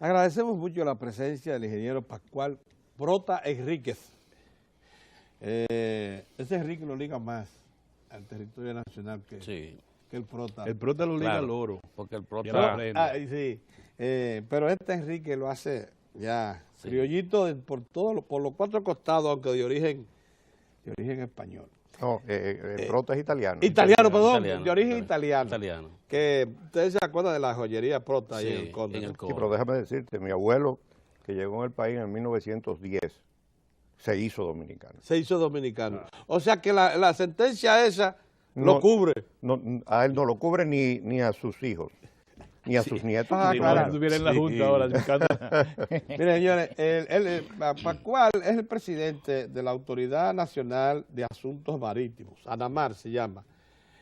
Agradecemos mucho la presencia del ingeniero Pascual Prota Enríquez. Ese Enrique lo liga más al territorio nacional que el Prota. El Prota lo liga al oro. Porque el Prota... sí, pero este Enrique lo hace ya criollito por los cuatro costados, aunque de origen español. No, el Prota es italiano. Perdón, de origen italiano. Que ustedes se acuerdan de la joyería Prota ahí en el Conde. Sí, pero déjame decirte, mi abuelo, que llegó en el país en 1910, se hizo dominicano. O sea que la sentencia esa lo cubre. No, a él no lo cubre ni a sus hijos, ni a sus nietos. Claro, estuviera en la Junta ahora. Miren, señores, Pascual es el presidente de la Autoridad Nacional de Asuntos Marítimos, ANAMAR se llama.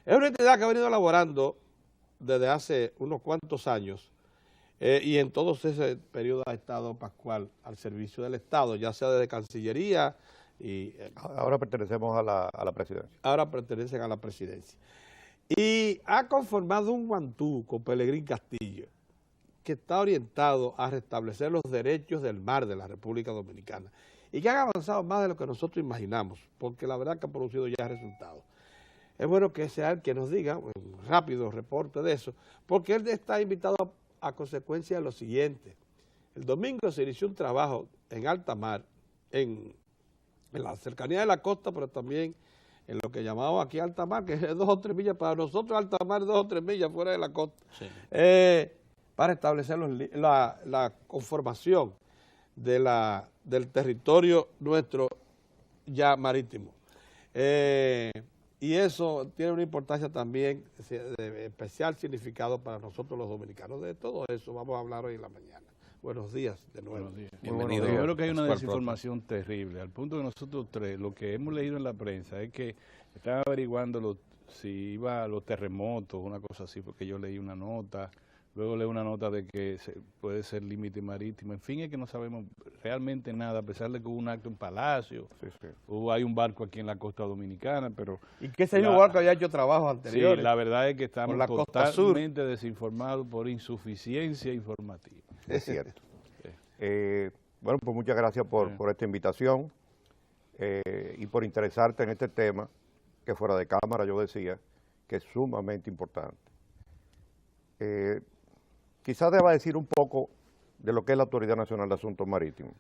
Es una entidad que ha venido elaborando desde hace unos cuantos años y en todo ese periodo ha estado Pascual al servicio del Estado, ya sea desde Cancillería y... Ahora pertenecemos a la presidencia. Ahora pertenecen a la presidencia. Y ha conformado un guantú con Pelegrín Castillo, que está orientado a restablecer los derechos del mar de la República Dominicana y que han avanzado más de lo que nosotros imaginamos, porque la verdad que ha producido ya resultados. Es bueno que sea él que nos diga un rápido reporte de eso, porque él está invitado a consecuencia de lo siguiente. El domingo se inició un trabajo en alta mar, en la cercanía de la costa, pero también en lo que llamamos aquí alta mar, que es 2 o 3 millas, para nosotros alta mar 2 o 3 millas fuera de la costa, para establecer la conformación del territorio nuestro ya marítimo. Y eso tiene una importancia también de especial significado para nosotros los dominicanos. De todo eso vamos a hablar hoy en la mañana. Buenos días de nuevo. Buenos días. Bienvenido. Yo creo que hay una desinformación terrible, al punto que nosotros tres, lo que hemos leído en la prensa es que están averiguando si iba a los terremotos, una cosa así, porque yo leí una nota, luego leí una nota de que puede ser límite marítimo, en fin, es que no sabemos realmente nada, a pesar de que hubo un acto en Palacio, hay un barco aquí en la costa dominicana, pero... Y que ese mismo barco había hecho trabajos anteriores. Sí, la verdad es que estamos totalmente desinformados por insuficiencia informativa. Es cierto. Bueno, pues muchas gracias por esta invitación y por interesarte en este tema, que fuera de cámara yo decía que es sumamente importante. Quizás deba decir un poco de lo que es la Autoridad Nacional de Asuntos Marítimos.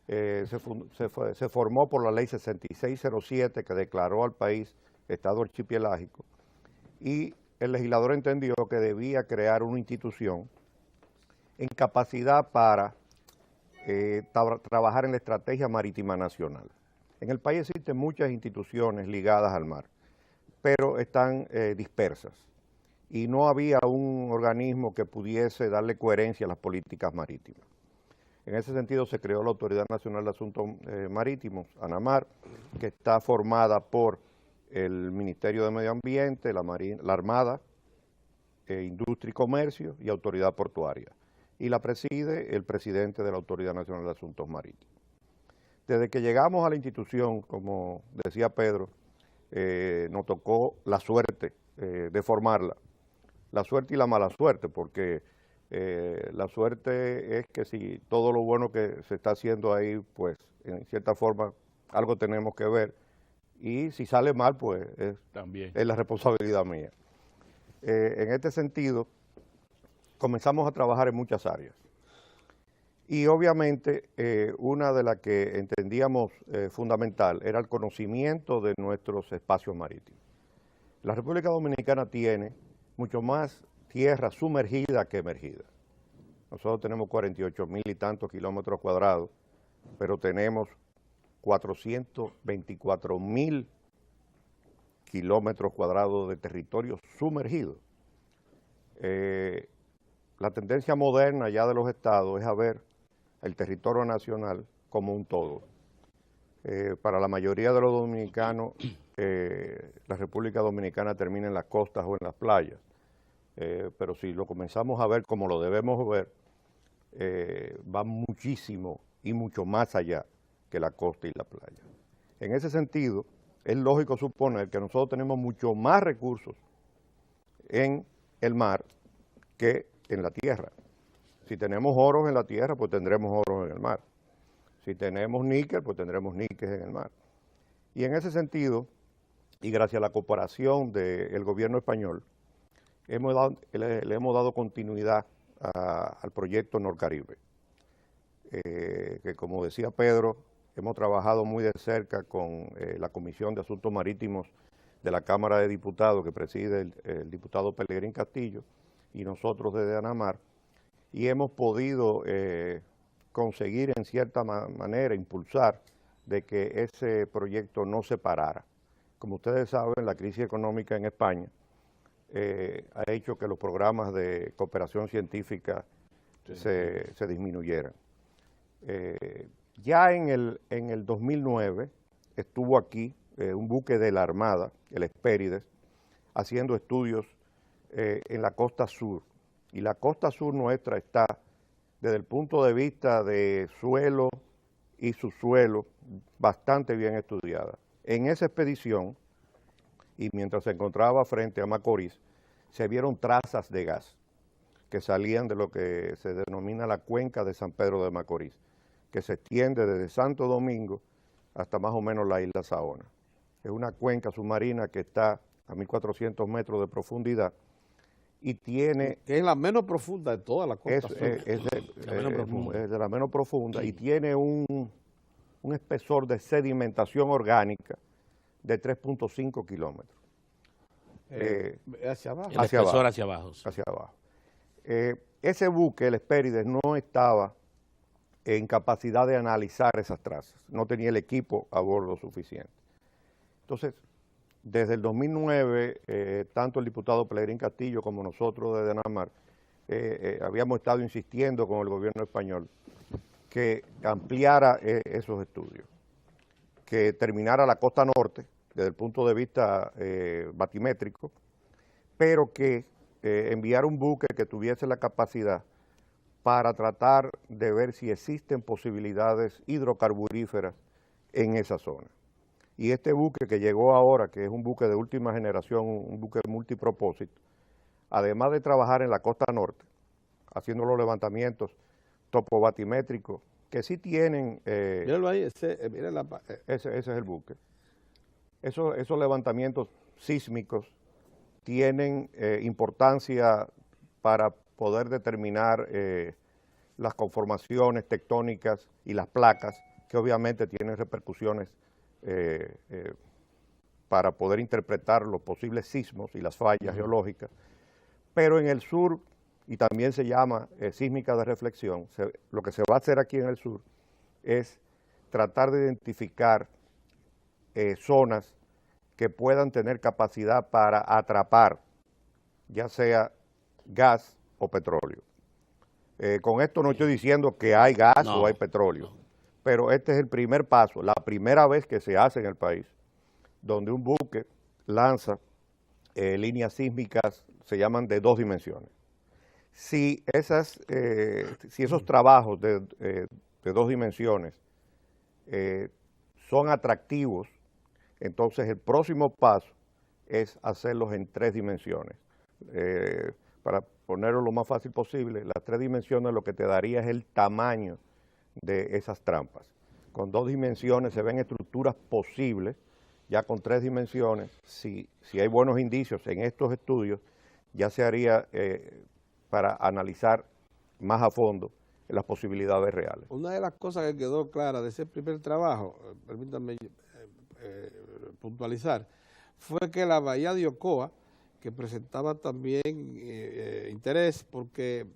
Se formó por la ley 6607 que declaró al país Estado archipelágico y el legislador entendió que debía crear una institución en capacidad para trabajar en la estrategia marítima nacional. En el país existen muchas instituciones ligadas al mar, pero están dispersas y no había un organismo que pudiese darle coherencia a las políticas marítimas. En ese sentido se creó la Autoridad Nacional de Asuntos Marítimos, ANAMAR, que está formada por el Ministerio de Medio Ambiente, la Armada, Industria y Comercio y Autoridad Portuaria. Y la preside el presidente de la Autoridad Nacional de Asuntos Marítimos. Desde que llegamos a la institución, como decía Pedro, nos tocó la suerte de formarla. La suerte y la mala suerte, porque la suerte es que si todo lo bueno que se está haciendo ahí, pues en cierta forma algo tenemos que ver. Y si sale mal, pues es la responsabilidad mía. En este sentido, comenzamos a trabajar en muchas áreas. Y obviamente una de las que entendíamos fundamental era el conocimiento de nuestros espacios marítimos. La República Dominicana tiene mucho más tierra sumergida que emergida. Nosotros tenemos 48,000 y tantos kilómetros cuadrados, pero tenemos 424,000 kilómetros cuadrados de territorio sumergido. La tendencia moderna ya de los estados es a ver el territorio nacional como un todo. Para la mayoría de los dominicanos, la República Dominicana termina en las costas o en las playas, pero si lo comenzamos a ver como lo debemos ver, va muchísimo y mucho más allá que la costa y la playa. En ese sentido, es lógico suponer que nosotros tenemos mucho más recursos en el mar que en la tierra. Si tenemos oro en la tierra, pues tendremos oro en el mar. Si tenemos níquel, pues tendremos níquel en el mar. Y en ese sentido, y gracias a la cooperación del gobierno español, le hemos dado continuidad al proyecto Norcaribe, que como decía Pedro, hemos trabajado muy de cerca con la Comisión de Asuntos Marítimos de la Cámara de Diputados, que preside el diputado Pelegrín Castillo, y nosotros desde ANAMAR, y hemos podido conseguir en cierta manera, impulsar de que ese proyecto no se parara. Como ustedes saben, la crisis económica en España ha hecho que los programas de cooperación científica se disminuyeran. Ya en el 2009 estuvo aquí un buque de la Armada, el Hespérides, haciendo estudios en la costa sur. Y la costa sur nuestra está, desde el punto de vista de suelo y subsuelo, bastante bien estudiada. En esa expedición, y mientras se encontraba frente a Macorís, se vieron trazas de gas que salían de lo que se denomina la cuenca de San Pedro de Macorís, que se extiende desde Santo Domingo hasta más o menos la isla Saona. Es una cuenca submarina que está a 1.400 metros de profundidad y tiene... Que es la menos profunda de toda la costa sur. Es de la menos profunda y tiene un espesor de sedimentación orgánica de 3.5 kilómetros. Hacia abajo. El espesor hacia abajo. Hacia abajo. Ese buque, el Hespérides, no estaba en capacidad de analizar esas trazas, no tenía el equipo a bordo suficiente. Entonces, desde el 2009, tanto el diputado Pelegrín Castillo como nosotros desde ANAMAR habíamos estado insistiendo con el gobierno español que ampliara esos estudios, que terminara la costa norte desde el punto de vista batimétrico, pero que enviara un buque que tuviese la capacidad para tratar de ver si existen posibilidades hidrocarburíferas en esa zona. Y este buque que llegó ahora, que es un buque de última generación, un buque multipropósito, además de trabajar en la costa norte, haciendo los levantamientos topobatimétricos, que sí tienen... Míralo ahí, ese es el buque. Esos levantamientos sísmicos tienen importancia para poder determinar las conformaciones tectónicas y las placas, que obviamente tienen repercusiones para poder interpretar los posibles sismos y las fallas geológicas. Pero en el sur, y también se llama sísmica de reflexión, lo que se va a hacer aquí en el sur es tratar de identificar zonas que puedan tener capacidad para atrapar, ya sea gas o petróleo. Con esto no estoy diciendo que hay gas o hay petróleo, pero este es el primer paso, la primera vez que se hace en el país, donde un buque lanza líneas sísmicas, se llaman de 2 dimensiones. Si esos trabajos de 2 dimensiones son atractivos, entonces el próximo paso es hacerlos en 3 dimensiones. Para ponerlo lo más fácil posible, las 3 dimensiones lo que te daría es el tamaño de esas trampas. Con 2 dimensiones se ven estructuras posibles, ya con 3 dimensiones, si hay buenos indicios en estos estudios, ya se haría para analizar más a fondo las posibilidades reales. Una de las cosas que quedó clara de ese primer trabajo, permítanme puntualizar, fue que la bahía de Ocoa, que presentaba también interés porque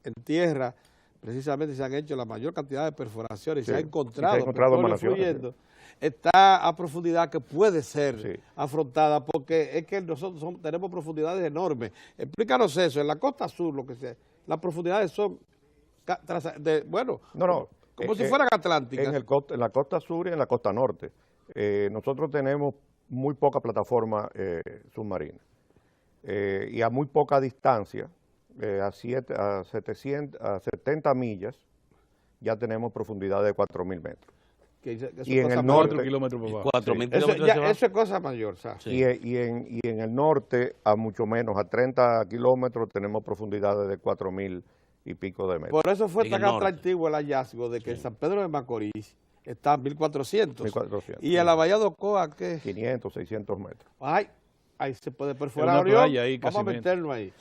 en tierra precisamente se han hecho la mayor cantidad de perforaciones, sí, se ha encontrado petróleo fluyendo, está a profundidad que puede ser afrontada, porque es que nosotros tenemos profundidades enormes. Explícanos eso, en la costa sur, lo que sea, las profundidades son, como si fueran atlánticas. En la costa sur y en la costa norte. Nosotros tenemos muy poca plataforma submarina y a muy poca distancia, a 70 millas, ya tenemos profundidad de 4.000 metros. Y en el norte, 4 kilómetros por abajo. 4.000 kilómetros. Eso es cosa mayor, ¿sabes? Sí. Y en el norte, a mucho menos, a 30 kilómetros, tenemos profundidades de 4.000 y pico de metros. Por eso fue En tan el norte. atractivo el hallazgo de que San Pedro de Macorís está a 1400. 1400. Y en la Bahía de Ocoa, ¿qué? 500, 600 metros. Ay, ahí se puede Es perforar. una Orión. playa ahí, Vamos a casi meternos ahí.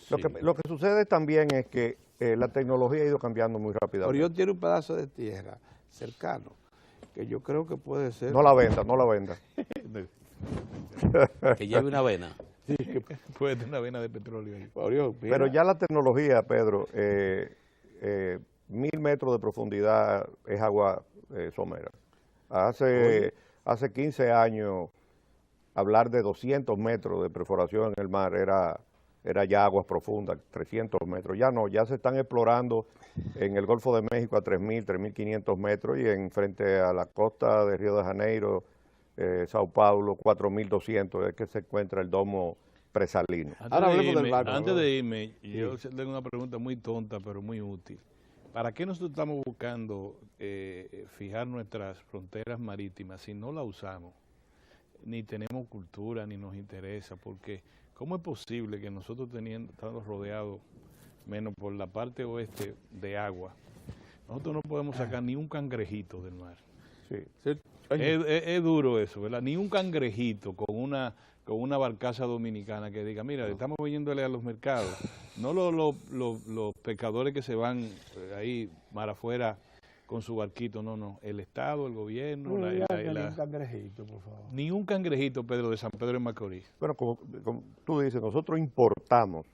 Lo que sucede también es que la tecnología ha ido cambiando muy rápidamente. Orión tiene un pedazo de tierra cercano que yo creo que puede ser. No la venda, no la venda. Que lleve una vena. Puede tener una vena de petróleo ahí. Orión, mira. Pero ya la tecnología, Pedro, 1000 metros de profundidad es agua somera. Hace 15 años, hablar de 200 metros de perforación en el mar era ya aguas profundas, 300 metros. Ya no, ya se están explorando en el Golfo de México a 3000, 3500 metros y en frente a la costa de Río de Janeiro, Sao Paulo, 4200, es que se encuentra el domo presalino. Ahora hablemos del barco. Antes de irme, yo tengo una pregunta muy tonta, pero muy útil. ¿Para qué nosotros estamos buscando fijar nuestras fronteras marítimas si no la usamos? Ni tenemos cultura, ni nos interesa, porque ¿cómo es posible que nosotros estando rodeados, menos por la parte oeste de agua, nosotros no podemos sacar ni un cangrejito del mar? Sí. Sí. Oye, Es duro eso, ¿verdad? Ni un cangrejito con una barcaza dominicana que diga, mira, estamos vendiéndole a los mercados, no los pescadores que se van ahí mar afuera con su barquito, no, el Estado, el gobierno, un cangrejito, por favor. ni un cangrejito, Pedro, de San Pedro de Macorís. Bueno, como tú dices, nosotros importamos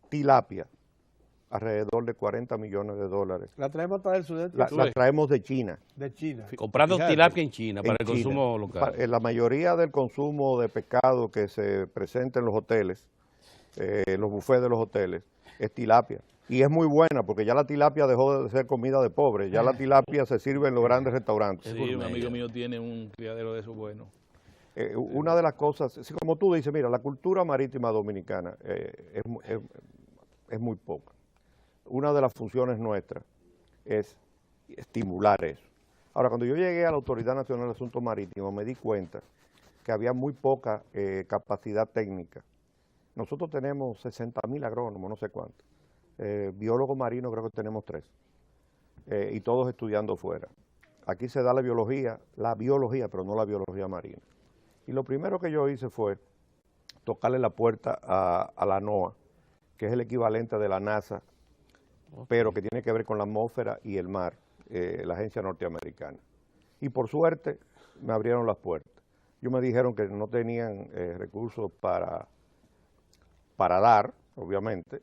tilapia alrededor de 40 millones de dólares. La traemos hasta del sudeste La traemos de China. de China. Comprando Fíjate, tilapia en China para En el China. consumo local. La mayoría del consumo de pescado que se presenta en los hoteles, los buffets de los hoteles, es tilapia. Y es muy buena porque ya la tilapia dejó de ser comida de pobre. Ya la tilapia se sirve en los grandes restaurantes. Sí, un amigo mío tiene un criadero de esos buenos. Una de las cosas, como tú dices, mira, la cultura marítima dominicana es muy poca. Una de las funciones nuestras es estimular eso. Ahora, cuando yo llegué a la Autoridad Nacional de Asuntos Marítimos, me di cuenta que había muy poca capacidad técnica. Nosotros tenemos 60.000 agrónomos, no sé cuántos. Biólogos marinos creo que tenemos 3. Y todos estudiando fuera. Aquí se da la biología, pero no la biología marina. Y lo primero que yo hice fue tocarle la puerta a la NOAA, que es el equivalente de la NASA, pero que tiene que ver con la atmósfera y el mar, la agencia norteamericana. Y por suerte me abrieron las puertas. Ellos me dijeron que no tenían recursos para dar, obviamente,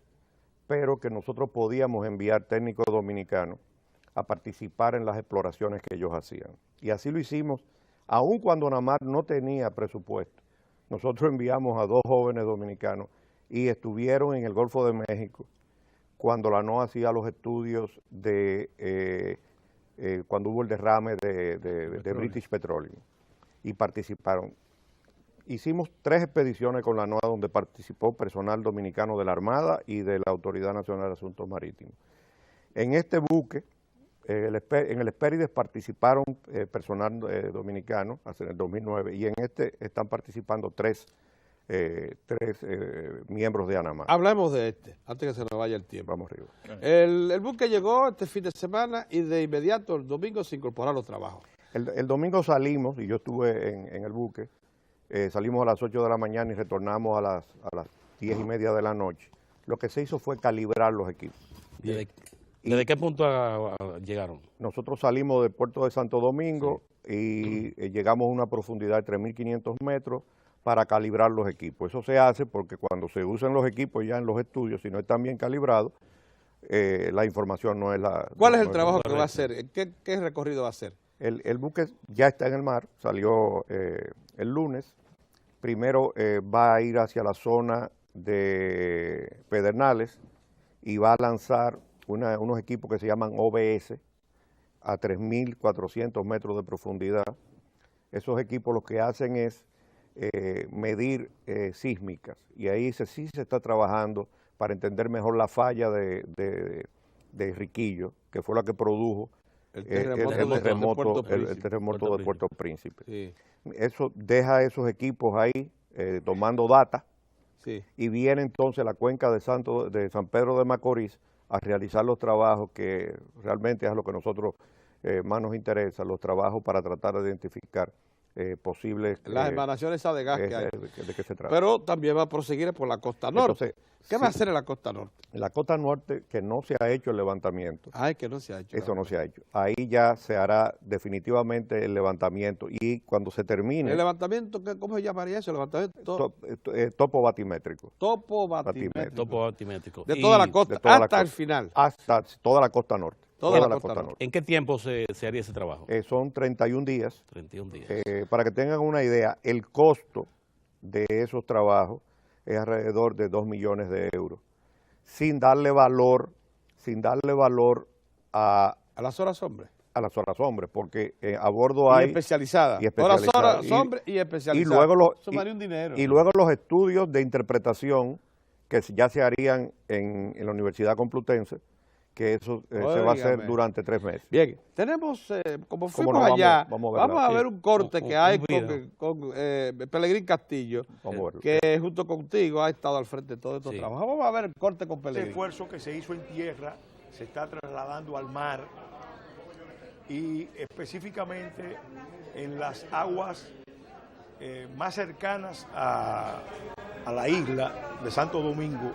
pero que nosotros podíamos enviar técnicos dominicanos a participar en las exploraciones que ellos hacían. Y así lo hicimos, aun cuando NAMAR no tenía presupuesto. Nosotros enviamos a 2 jóvenes dominicanos y estuvieron en el Golfo de México cuando la NOAA hacía los estudios de cuando hubo el derrame de British Petroleum, y participaron. Hicimos 3 expediciones con la NOAA donde participó personal dominicano de la Armada y de la Autoridad Nacional de Asuntos Marítimos. En este buque, en el Hespérides participaron personal dominicano en el 2009, y en este están participando 3 miembros de ANAMAR. Hablemos de este, antes que se nos vaya el tiempo. Vamos arriba. El buque llegó este fin de semana y de inmediato el domingo se incorporó a los trabajos. El domingo salimos, y yo estuve en el buque, salimos a las 8 de la mañana y retornamos a las 10:30 de la noche. Lo que se hizo fue calibrar los equipos. ¿Desde qué punto llegaron? Nosotros salimos del puerto de Santo Domingo y llegamos a una profundidad de 3.500 metros para calibrar los equipos. Eso se hace porque cuando se usan los equipos ya en los estudios, si no están bien calibrados, la información no es la... ¿Cuál es el trabajo que va a hacer? ¿Qué recorrido va a hacer? El buque ya está en el mar, salió el lunes. Primero va a ir hacia la zona de Pedernales y va a lanzar unos equipos que se llaman OBS a 3.400 metros de profundidad. Esos equipos lo que hacen es medir sísmicas, y ahí sí se está trabajando para entender mejor la falla de Riquillo, que fue la que produjo el terremoto de Puerto Príncipe. Sí. Eso deja esos equipos ahí tomando data, Sí. y viene entonces la cuenca de San Pedro de Macorís a realizar los trabajos que realmente es a lo que nosotros más nos interesa, los trabajos para tratar de identificar posibles... Las emanaciones de gas que hay. ¿De qué se trata? Pero también va a proseguir por la costa norte. Entonces, ¿Qué va a hacer en la costa norte? En la costa norte, que no se ha hecho el levantamiento. Ay, que no se ha hecho. Eso no se ha hecho. Ahí ya se hará definitivamente el levantamiento y cuando se termine... ¿El levantamiento, cómo se llamaría eso? Topo batimétrico. Topo batimétrico. Topo batimétrico. De toda la costa, hasta el final. Hasta toda la costa norte. Toda la costa norte. ¿En qué tiempo se haría ese trabajo? Son 31 días. 31 días. Para que tengan una idea, el costo de esos trabajos es alrededor de 2 millones de euros, sin darle valor a las horas hombres. A las horas hombres, porque a bordo hay... especializadas. Horas hombres y especializadas. Y luego los estudios de interpretación que ya se harían en la Universidad Complutense, que eso se va a hacer durante 3 meses. Bien, tenemos, como fuimos allá, vamos a ver un corte que hay con Pelegrín Castillo, que junto contigo ha estado al frente de todos estos trabajos. Vamos a ver el corte con Pelegrín. Este esfuerzo que se hizo en tierra se está trasladando al mar y específicamente en las aguas más cercanas a la isla de Santo Domingo.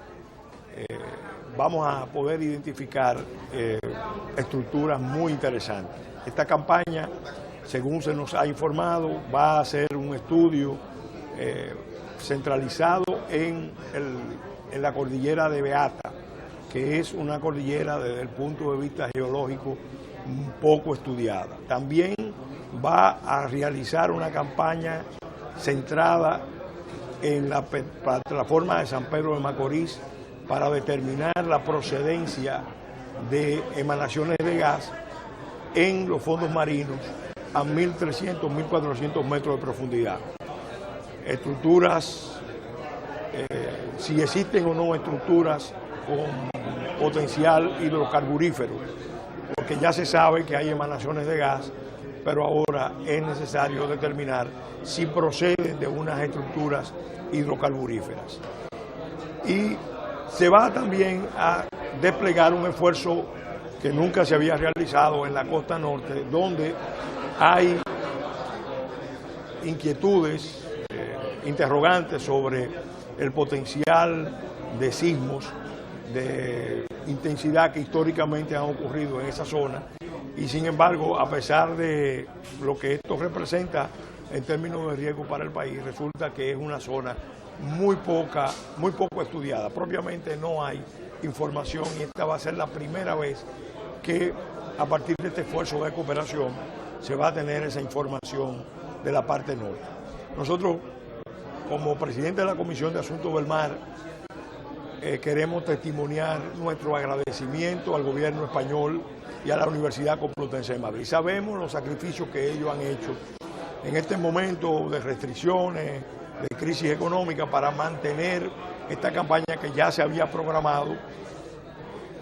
Vamos a poder identificar estructuras muy interesantes. Esta campaña, según se nos ha informado, va a ser un estudio centralizado en la cordillera de Beata, que es una cordillera desde el punto de vista geológico un poco estudiada. También va a realizar una campaña centrada en la plataforma de San Pedro de Macorís, para determinar la procedencia de emanaciones de gas en los fondos marinos a 1.300, 1.400 metros de profundidad. Estructuras, si existen o no estructuras con potencial hidrocarburífero, porque ya se sabe que hay emanaciones de gas, pero ahora es necesario determinar si proceden de unas estructuras hidrocarburíferas. Y se va también a desplegar un esfuerzo que nunca se había realizado en la costa norte, donde hay inquietudes, interrogantes sobre el potencial de sismos de intensidad que históricamente han ocurrido en esa zona, y sin embargo, a pesar de lo que esto representa en términos de riesgo para el país, resulta que es una zona muy poco estudiada. Propiamente no hay información y esta va a ser la primera vez que a partir de este esfuerzo de cooperación se va a tener esa información de la parte norte. Nosotros, como presidente de la Comisión de Asuntos del Mar, queremos testimoniar nuestro agradecimiento al gobierno español y a la Universidad Complutense de Madrid. Sabemos los sacrificios que ellos han hecho en este momento de restricciones, de crisis económica, para mantener esta campaña que ya se había programado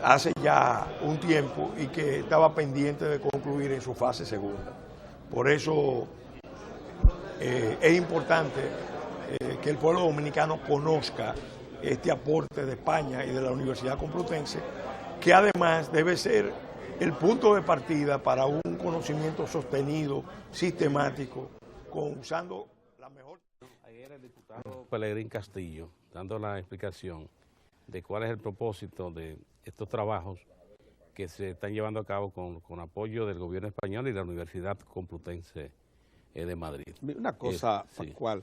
hace ya un tiempo y que estaba pendiente de concluir en su fase segunda. Por eso es importante que el pueblo dominicano conozca este aporte de España y de la Universidad Complutense, que además debe ser el punto de partida para un conocimiento sostenido, sistemático, usando la mejor... Ayer el diputado Pelegrín Castillo, dando la explicación de cuál es el propósito de estos trabajos que se están llevando a cabo con apoyo del gobierno español y la Universidad Complutense de Madrid. Una cosa, Pascual,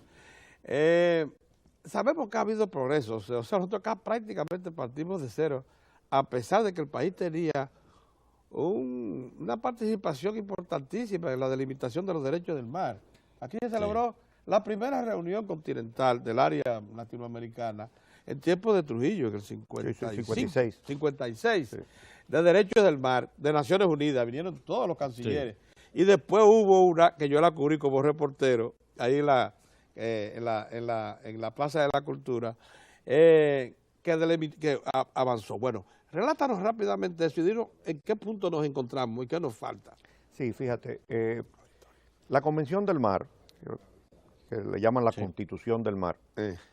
sabemos que ha habido progresos, o sea, nosotros acá prácticamente partimos de cero, a pesar de que el país tenía una participación importantísima en la delimitación de los derechos del mar. Aquí se celebró la primera reunión continental del área latinoamericana en tiempo de Trujillo, en el 56, de derechos del mar, de Naciones Unidas, vinieron todos los cancilleres. Y después hubo una, que yo la cubrí como reportero, ahí en la Plaza de la Cultura, que avanzó. Bueno, relátanos rápidamente eso y dinos en qué punto nos encontramos y qué nos falta. Sí, fíjate, la Convención del Mar, que le llaman la Constitución del Mar,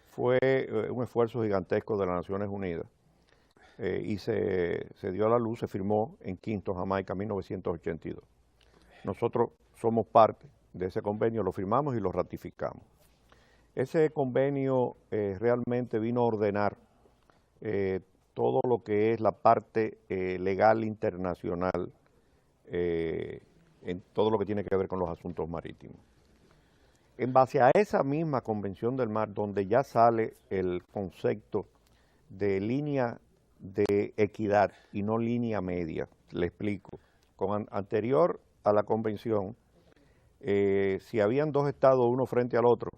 fue un esfuerzo gigantesco de las Naciones Unidas y se dio a la luz, se firmó en Kingston, Jamaica, 1982. Nosotros somos parte de ese convenio, lo firmamos y lo ratificamos. Ese convenio realmente vino a ordenar todo lo que es la parte legal internacional en todo lo que tiene que ver con los asuntos marítimos. En base a esa misma Convención del Mar, donde ya sale el concepto de línea de equidad y no línea media, le explico. Anterior a la convención, si habían dos estados uno frente al otro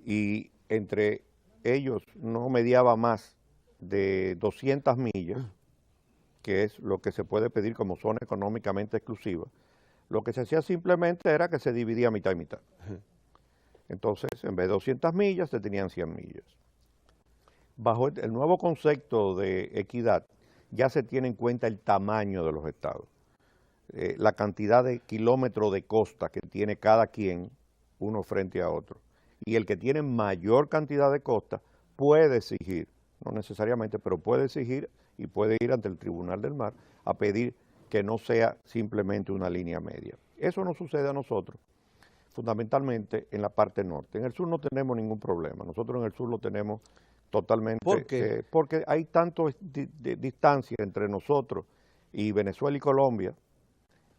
y entre ellos no mediaba más de 200 millas, que es lo que se puede pedir como zona económicamente exclusiva, lo que se hacía simplemente era que se dividía mitad y mitad. Entonces, en vez de 200 millas, se tenían 100 millas. Bajo el nuevo concepto de equidad, ya se tiene en cuenta el tamaño de los estados, la cantidad de kilómetros de costa que tiene cada quien, uno frente a otro. Y el que tiene mayor cantidad de costa puede exigir, no necesariamente, pero puede exigir y puede ir ante el Tribunal del Mar a pedir que no sea simplemente una línea media. Eso no sucede a nosotros, fundamentalmente en la parte norte. En el sur no tenemos ningún problema, nosotros en el sur lo tenemos totalmente. ¿Por qué? Porque hay tanto distancia entre nosotros y Venezuela y Colombia.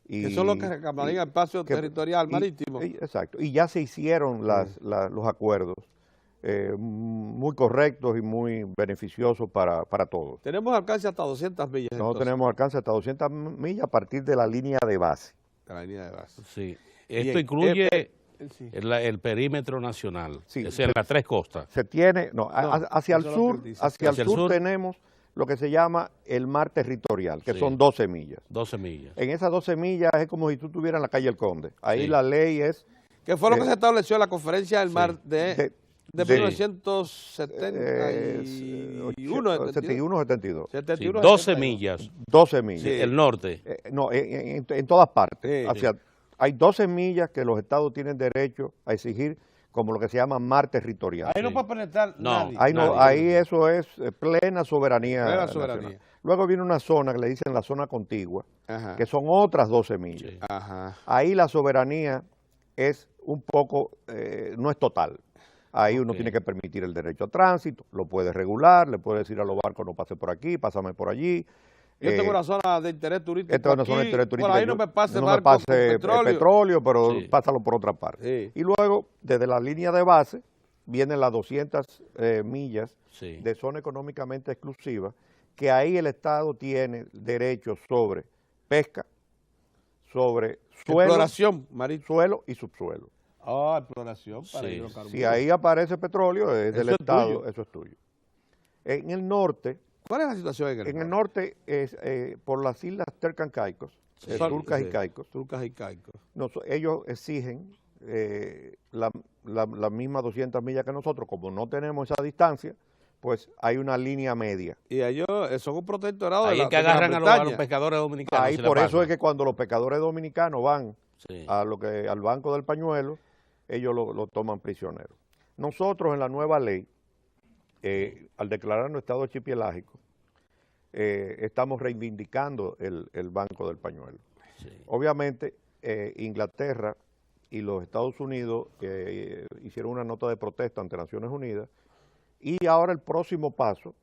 Y eso es lo que reclamaría el espacio territorial marítimo. Exacto, y ya se hicieron los acuerdos muy correctos y muy beneficiosos para todos. Tenemos alcance hasta 200 millas. Nosotros tenemos alcance hasta 200 millas a partir de la línea de base. De la línea de base. Sí. Esto incluye el perímetro nacional, sí, es decir, las tres costas. Se tiene, hacia el sur tenemos lo que se llama el mar territorial, que son 12 millas. 12 millas. En esas 12 millas es como si tú estuvieras en la calle El Conde. Ahí la ley es... ¿Qué fue lo que se estableció en la conferencia del mar de 1971, 72. 12 millas. 12 millas. Sí, el norte. En todas partes. Hay 12 millas que los estados tienen derecho a exigir como lo que se llama mar territorial. Ahí no puede penetrar nadie. Ahí eso es plena soberanía. Luego viene una zona que le dicen la zona contigua, que son otras 12 millas. Ahí la soberanía es un poco, no es total. Ahí uno tiene que permitir el derecho a tránsito, lo puede regular, le puede decir a los barcos no pase por aquí, pásame por allí. Yo tengo una zona de interés turístico. Esta es una zona de interés turístico. Por ahí no me pase barco con petróleo, pero pásalo por otra parte. Y luego, desde la línea de base, vienen las 200 millas de zona económicamente exclusiva, que ahí el Estado tiene derechos sobre pesca, sobre exploración, suelo y subsuelo. Exploración para hidrocarburos. Si ahí aparece petróleo, es del Estado, eso es tuyo. En el norte... ¿Cuál es la situación en el norte? En el norte, por las islas Turcas y Caicos, Turcas y Caicos. Turcas y Caicos. Ellos exigen la misma 200 millas que nosotros. Como no tenemos esa distancia, pues hay una línea media. Y ellos son un protectorado ahí de la que agarran a los pescadores dominicanos. Ahí por eso es que cuando los pescadores dominicanos van al Banco del Pañuelo, ellos lo toman prisionero. Nosotros en la nueva ley, al declararnos estado archipiélagico, estamos reivindicando el Banco del Pañuelo. Obviamente, Inglaterra y los Estados Unidos hicieron una nota de protesta ante Naciones Unidas, y ahora el próximo paso,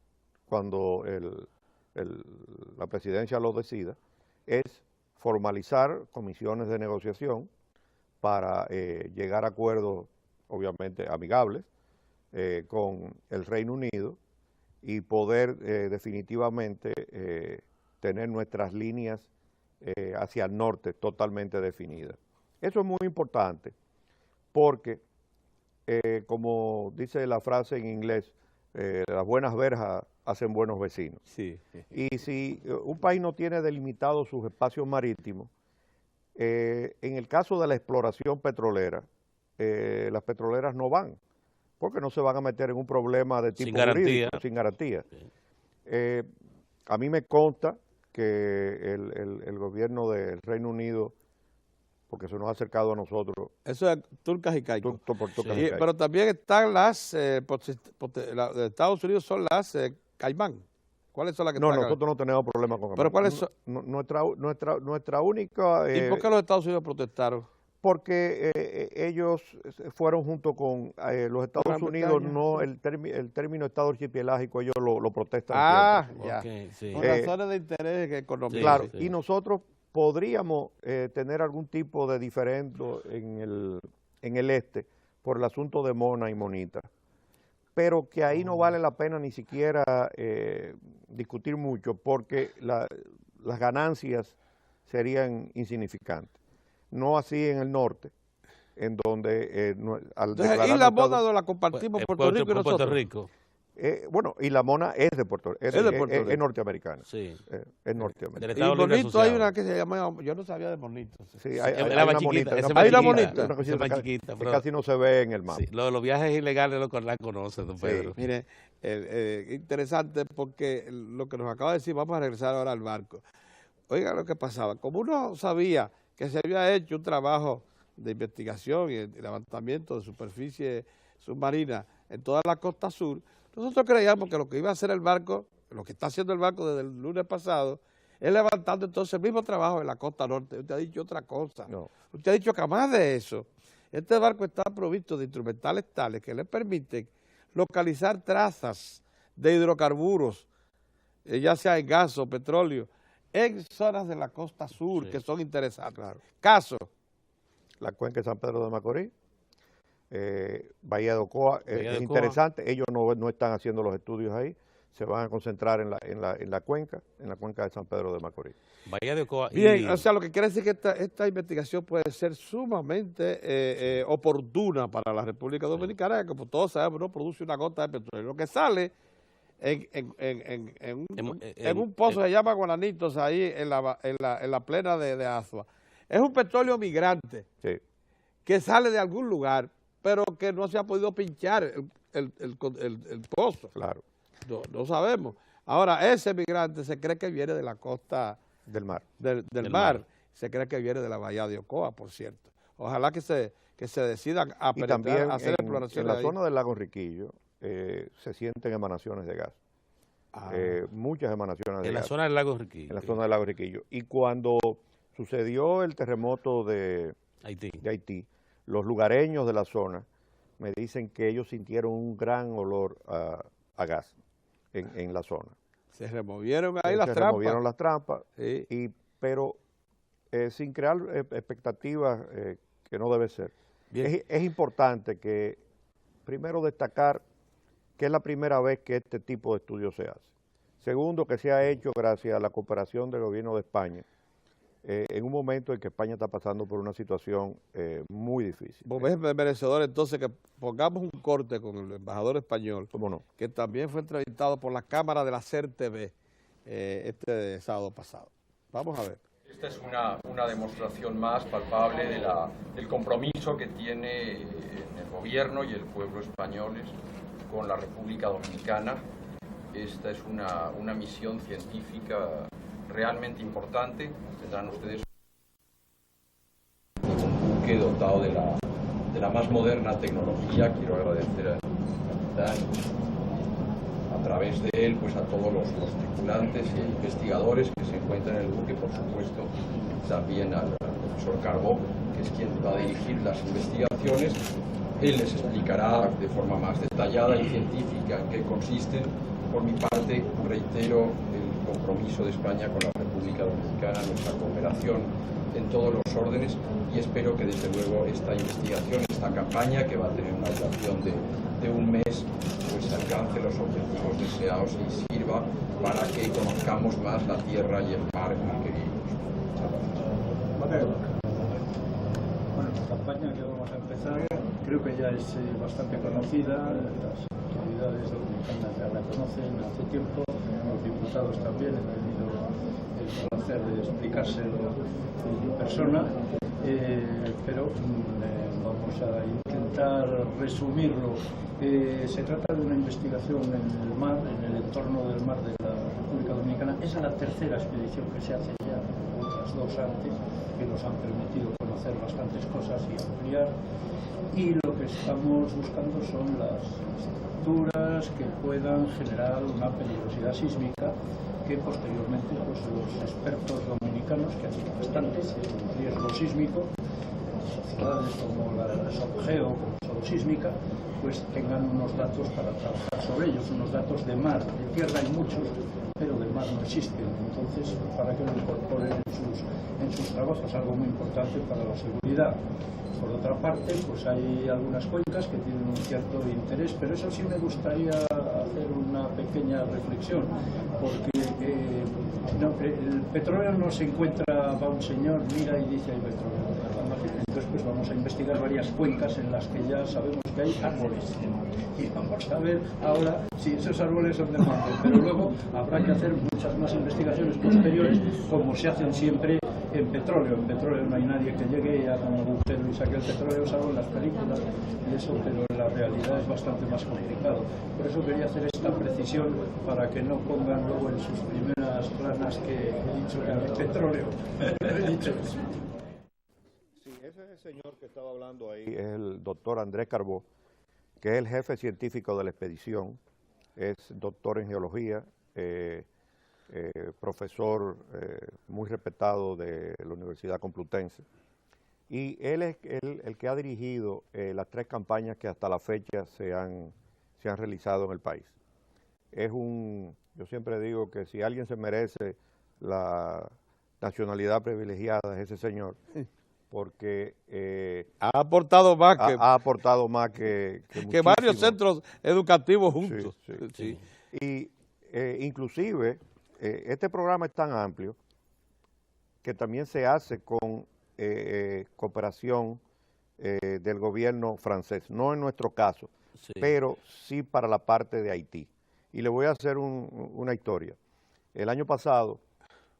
cuando la presidencia lo decida, es formalizar comisiones de negociación para llegar a acuerdos, obviamente, amigables, con el Reino Unido y poder definitivamente tener nuestras líneas hacia el norte totalmente definidas. Eso es muy importante porque, como dice la frase en inglés, las buenas verjas hacen buenos vecinos. Y si un país no tiene delimitados sus espacios marítimos, en el caso de la exploración petrolera, las petroleras no van, porque no se van a meter en un problema de tipo jurídico, sin garantía. A mí me consta que el gobierno del Reino Unido, porque se nos ha acercado a nosotros. Eso es Turcas y Caicos. Caicos. Pero también están las, de Estados Unidos son las Caimán. ¿Cuáles son las que No, sacan? nosotros no tenemos problema con ¿Pero cuáles son? Nuestra única... ¿Y por qué los Estados Unidos protestaron? Porque ellos fueron junto con los Estados Unidos, no el término Estado archipelágico, ellos lo protestan siempre. Ya. Okay, sí. Por razones de interés económicos. Claro, sí. y nosotros podríamos tener algún tipo de diferendo en el este por el asunto de Mona y Monita, pero que ahí no vale la pena ni siquiera discutir mucho porque las ganancias serían insignificantes. No así en el norte, en donde al Entonces, y la Mona no la compartimos Puerto Rico y nosotros. Puerto Rico. Bueno, y la Mona es de Puerto Rico, es norteamericana. Sí. Es norteamericana. Del Y Estado Libre Bonito hay Asociado. una que se llama, yo no sabía de Bonito. Sí, Era hay más una chiquita, bonita, esa una es Hay una más bonita. chiquita, una cosita esa es más que chiquita, que pero- casi no se ve en el mar. Sí, los viajes ilegales la conocen, don Pedro. Mire, interesante porque lo que nos acaba de decir, vamos a regresar ahora al barco. Oiga lo que pasaba, como uno sabía que se había hecho un trabajo de investigación y el levantamiento de superficie submarina en toda la costa sur, nosotros creíamos que lo que iba a hacer el barco, lo que está haciendo el barco desde el lunes pasado, es levantando entonces el mismo trabajo en la costa norte. Usted ha dicho otra cosa. No. Usted ha dicho que además de eso, este barco está provisto de instrumentales tales que le permiten localizar trazas de hidrocarburos, ya sea en gas o petróleo, en zonas de la costa sur Sí. que son interesantes. Claro. Caso, La cuenca de San Pedro de Macorís, Bahía de Ocoa, Bahía de es Ocoa. interesante, ellos no están haciendo los estudios ahí, se van a concentrar en la cuenca de San Pedro de Macorís. Bahía de Ocoa bien, y o sea, lo que quiere decir que esta investigación puede ser sumamente oportuna para la República Dominicana, que como todos sabemos no produce una gota de petróleo. Lo que sale en un pozo que se llama Guananitos, ahí en la plena de Azua, es un petróleo migrante Sí. que sale de algún lugar, pero que no se ha podido pinchar el pozo. Claro, No sabemos. Ahora, ese migrante se cree que viene de la costa del mar. del Del mar. mar. Se cree que viene de la bahía de Ocoa, por cierto. Ojalá que se decidan a Y penetrar, también a hacer en exploraciones la ahí. zona del lago Riquillo se sienten emanaciones de gas, Ah. muchas emanaciones de en la gas. zona del lago Riquillo, En la zona del lago Riquillo. Y cuando sucedió el terremoto de Haití. Haití, los lugareños de la zona me dicen que ellos sintieron un gran olor a gas en la zona. Se removieron ahí las Se trampas. removieron las trampas, Sí. pero sin crear expectativas que no debe ser. Bien. Es importante que, primero, destacar que es la primera vez que este tipo de estudio se hace. Segundo, que se ha hecho gracias a la cooperación del gobierno de España, en un momento en que España está pasando por una situación muy difícil. Vos ves merecedor entonces que pongamos un corte con el embajador español, ¿Cómo no? que también fue entrevistado por la cámara de la CERTV este sábado pasado. Vamos a ver. Esta es una demostración más palpable del compromiso que tiene el gobierno y el pueblo españoles con la República Dominicana. Esta es una misión científica realmente importante. Tendrán ustedes un buque dotado de la más moderna tecnología. Quiero agradecer al capitán, a través de él, pues a todos los tripulantes e investigadores que se encuentran en el buque, por supuesto, también al profesor Carbó, que es quien va a dirigir las investigaciones. Él les explicará de forma más detallada y científica en qué consisten. Por mi parte, reitero el compromiso de España con la República Dominicana, nuestra cooperación en todos los órdenes, y espero que desde luego esta investigación, esta campaña, que va a tener una duración de un mes, pues alcance los objetivos deseados y sirva para que conozcamos más la tierra y el mar en el que vivimos. Muchas gracias. Bueno, la campaña que vamos a empezar creo que ya es bastante conocida, las autoridades dominicanas ya la conocen hace tiempo, los diputados también han tenido el placer de explicárselo en persona, pero vamos a intentar resumirlo. Se trata de una investigación en el mar, en el entorno del mar de la República Dominicana. Es la tercera expedición que se hace ya, otras dos antes, que nos han permitido conocer hacer bastantes cosas y ampliar. Y lo que estamos buscando son las estructuras que puedan generar una peligrosidad sísmica que posteriormente pues, los expertos dominicanos, que han sido bastantes en riesgo sísmico, sociedades como la de Sogeo, como Solo Sísmica, pues tengan unos datos para trabajar sobre ellos, unos datos de mar. De tierra hay muchos, pero de mar no existen. Entonces, para que lo incorporen en sus trabajos, algo muy importante para la seguridad. Por otra parte, pues hay algunas cuencas que tienen un cierto interés, pero eso sí me gustaría hacer una pequeña reflexión, porque el petróleo no se encuentra, va un señor, mira y dice hay petróleo. Entonces pues vamos a investigar varias cuencas en las que ya sabemos que hay árboles y vamos a ver ahora si esos árboles son de mango, pero luego habrá que hacer muchas más investigaciones posteriores, como se hacen siempre en petróleo. En petróleo no hay nadie que llegue y haga un agujero y saque el petróleo, salvo en las películas y eso, pero en la realidad es bastante más complicado. Por eso quería hacer esta precisión para que no pongan luego en sus primeras planas que he dicho que no hay petróleo. He dicho eso. Sí, ese señor que estaba hablando ahí es el doctor Andrés Carbó, que es el jefe científico de la expedición, es doctor en geología, profesor muy respetado de la Universidad Complutense, y él es el que ha dirigido las 3 campañas que hasta la fecha se han realizado en el país. Yo siempre digo que si alguien se merece la nacionalidad privilegiada es ese señor, porque ha aportado más ha aportado más que varios centros educativos juntos. Sí, sí, sí. Y inclusive este programa es tan amplio que también se hace con cooperación del gobierno francés, no en nuestro caso, sí, pero sí para la parte de Haití. Y le voy a hacer una historia. El año pasado,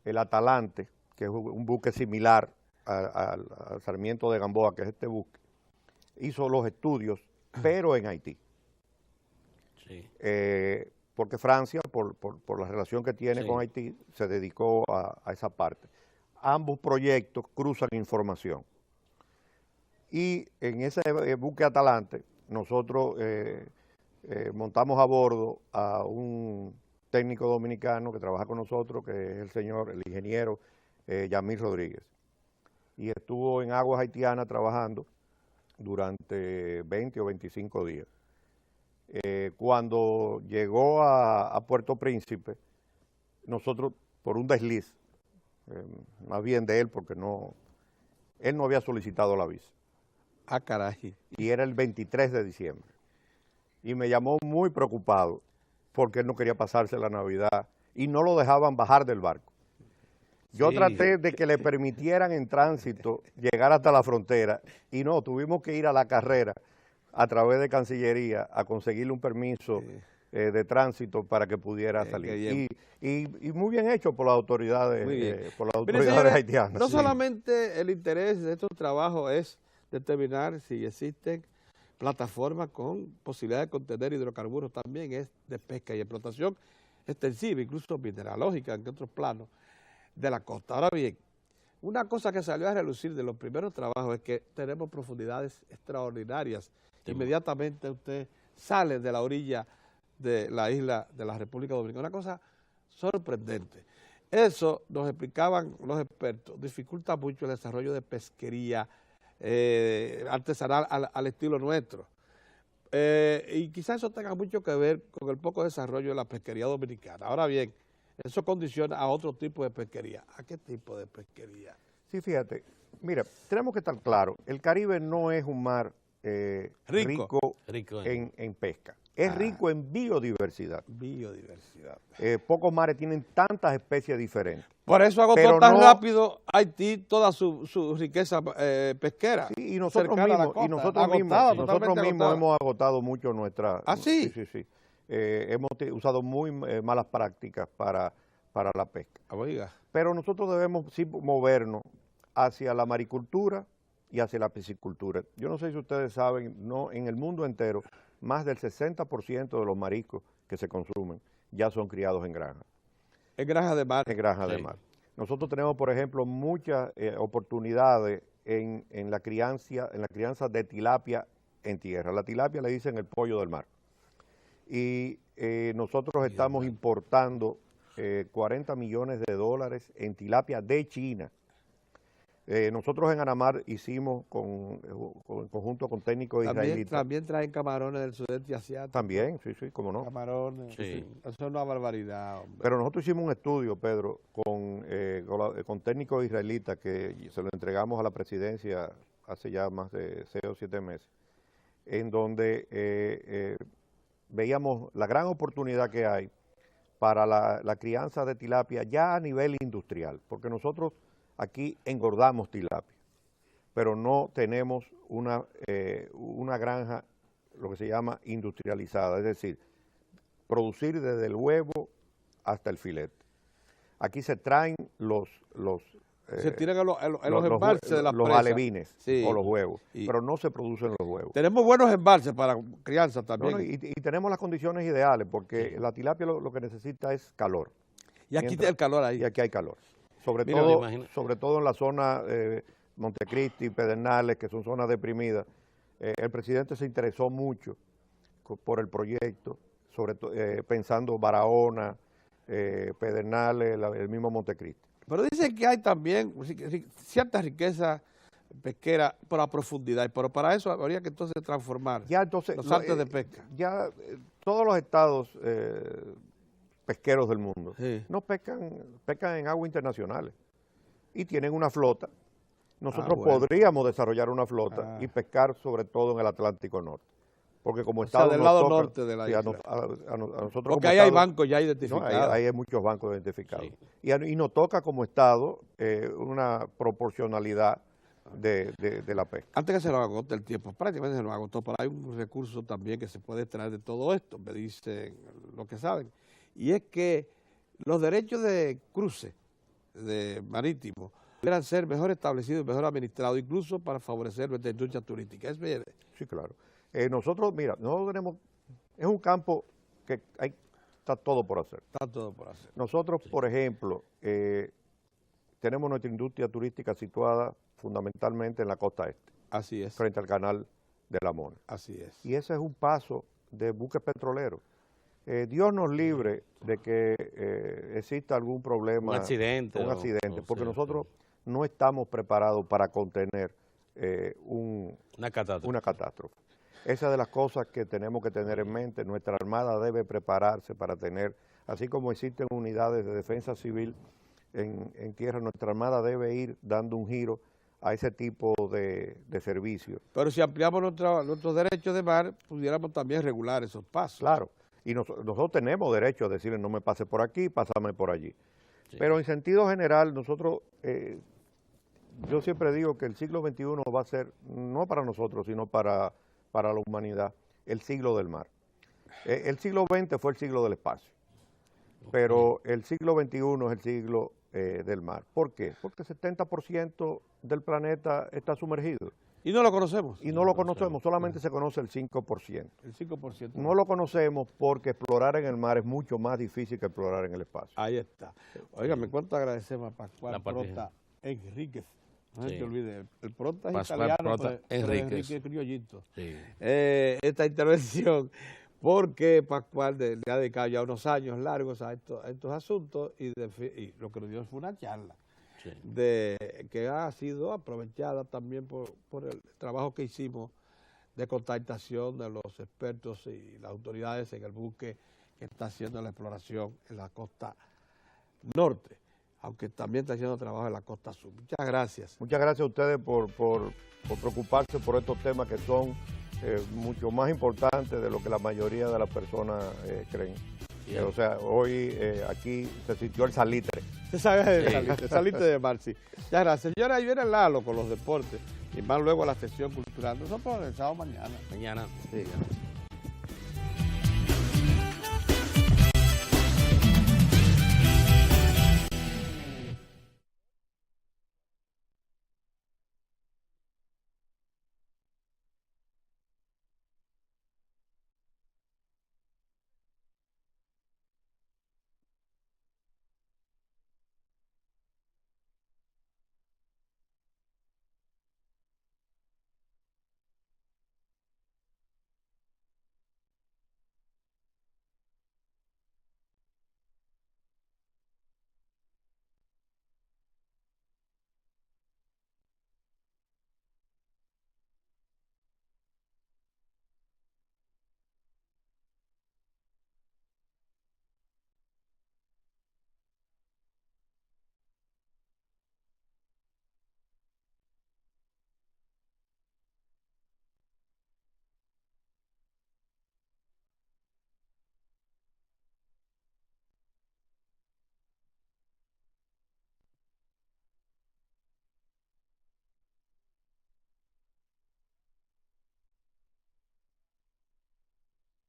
el Atalante, que es un buque similar al Sarmiento de Gamboa, que es este buque, hizo los estudios, pero en Haití. Sí. Porque Francia, por la relación que tiene, sí, con Haití, se dedicó a esa parte. Ambos proyectos cruzan información. Y en ese buque Atalante, nosotros montamos a bordo a un técnico dominicano que trabaja con nosotros, que es el ingeniero Yamil Rodríguez. Y estuvo en aguas haitianas trabajando durante 20 o 25 días. Cuando llegó a Puerto Príncipe, nosotros, por un desliz, más bien de él, porque él no había solicitado la visa. Ah, caray. Y era el 23 de diciembre. Y me llamó muy preocupado, porque él no quería pasarse la Navidad, y no lo dejaban bajar del barco. Yo traté de que le permitieran en tránsito llegar hasta la frontera, y no, tuvimos que ir a la carrera a través de Cancillería a conseguirle un permiso de tránsito para que pudiera salir. Y muy bien hecho por las autoridades, haitianas. No solamente el interés de estos trabajos es determinar si existen plataformas con posibilidad de contener hidrocarburos, también es de pesca y explotación extensiva, incluso mineralógica en otros planos de la costa. Ahora bien, una cosa que salió a relucir de los primeros trabajos es que tenemos profundidades extraordinarias. Inmediatamente usted sale de la orilla de la isla de la República Dominicana, una cosa sorprendente. Eso, nos explicaban los expertos, dificulta mucho el desarrollo de pesquería artesanal al estilo nuestro. Y quizás eso tenga mucho que ver con el poco desarrollo de la pesquería dominicana. Ahora bien, eso condiciona a otro tipo de pesquería. ¿A qué tipo de pesquería? Sí, fíjate, mira, tenemos que estar claros, el Caribe no es un mar rico en pesca. Es rico en biodiversidad. Pocos mares tienen tantas especies diferentes. Por eso agotó tan rápido Haití toda su riqueza pesquera. Sí, y nosotros mismos hemos agotado mucho nuestra... ¿Ah, sí? Sí. Hemos usado muy malas prácticas para la pesca. Oiga. Pero nosotros debemos sí movernos hacia la maricultura y hacia la piscicultura. Yo no sé si ustedes saben, en el mundo entero, más del 60% de los mariscos que se consumen ya son criados en granja. En granja de mar. En granja de mar. Nosotros tenemos, por ejemplo, muchas oportunidades en la crianza de tilapia en tierra. La tilapia le dicen el pollo del mar. Y nosotros estamos importando 40 millones de dólares en tilapia de China. Nosotros en Anamar hicimos en conjunto con técnicos israelitas. También traen camarones del sudeste asiático. También, sí, cómo no. Camarones, sí. Eso es una barbaridad, hombre. Pero nosotros hicimos un estudio, Pedro, con técnicos israelitas que se lo entregamos a la presidencia hace ya más de 6 o 7 meses, en donde veíamos la gran oportunidad que hay para la crianza de tilapia ya a nivel industrial, porque nosotros aquí engordamos tilapia, pero no tenemos una granja, lo que se llama industrializada, es decir, producir desde el huevo hasta el filete. Aquí se traen se tiran en los embalses de las los presas. alevines, Sí. o los huevos, pero no se producen los huevos. Tenemos buenos embalses para crianza también. No, y tenemos las condiciones ideales, porque la tilapia lo que necesita es calor. Y aquí está el calor ahí. Y aquí hay calor. Sobre todo en la zona Montecristi, Pedernales, que son zonas deprimidas. El presidente se interesó mucho por el proyecto, pensando Barahona, Pedernales, el mismo Montecristi. Pero dicen que hay también cierta riqueza pesquera por la profundidad, pero para eso habría que entonces transformar los artes de pesca. Ya todos los estados pesqueros del mundo no pescan en aguas internacionales y tienen una flota. Nosotros podríamos desarrollar una flota y pescar sobre todo en el Atlántico Norte. Porque como estado del lado norte de la isla. A nosotros porque ahí hay bancos ya identificados. No, hay muchos bancos identificados. Sí. Y nos toca como estado una proporcionalidad de la pesca. Antes que se nos agote el tiempo, prácticamente se nos agotó, pero hay un recurso también que se puede extraer de todo esto, me dicen lo que saben, y es que los derechos de cruce de marítimo deberán ser mejor establecidos y mejor administrados, incluso para favorecer nuestra industria turística. ¿Es bien? Sí, claro. Nosotros tenemos, es un campo que está todo por hacer. Está todo por hacer. Nosotros, por ejemplo, tenemos nuestra industria turística situada fundamentalmente en la costa este. Así es. Frente al canal de la Mona. Así es. Y ese es un paso de buques petroleros. Dios nos libre de que exista algún problema. Un accidente. Porque nosotros no estamos preparados para contener una catástrofe. Esa es de las cosas que tenemos que tener en mente. Nuestra Armada debe prepararse para tener, así como existen unidades de defensa civil en tierra, nuestra Armada debe ir dando un giro a ese tipo de servicio. Pero si ampliamos nuestros derechos de mar, pudiéramos también regular esos pasos. Claro, y nosotros tenemos derecho a decirle no me pase por aquí, pásame por allí. Sí. Pero en sentido general, nosotros, yo siempre digo que el siglo XXI va a ser, no para nosotros, sino para la humanidad, el siglo del mar. El siglo XX fue el siglo del espacio, pero el siglo XXI es el siglo del mar. ¿Por qué? Porque el 70% del planeta está sumergido. Y no lo conocemos. Y no lo conocemos, solamente se conoce el 5%. El 5%. No lo conocemos porque explorar en el mar es mucho más difícil que explorar en el espacio. Ahí está. Óigame, ¿cuánto agradecemos a Pascual Prota Enríquez? No se te olvide, el Prota es Pascual italiano, Prota pero Enríquez criollito. Sí. Esta intervención, porque Pascual le ha dedicado ya unos años largos a estos asuntos y lo que nos dio fue una charla que ha sido aprovechada también por el trabajo que hicimos de contactación de los expertos y las autoridades en el buque que está haciendo la exploración en la costa norte, aunque también está haciendo trabajo en la costa sur. Muchas gracias. Muchas gracias a ustedes por preocuparse por estos temas que son mucho más importantes de lo que la mayoría de las personas creen. O sea, hoy aquí se sintió el salitre. Se sabe el salitre de mar, sí. Muchas gracias. Señora, ahí viene Lalo con los deportes y más luego a la sesión cultural. Nosotros regresamos mañana. Mañana. Sí.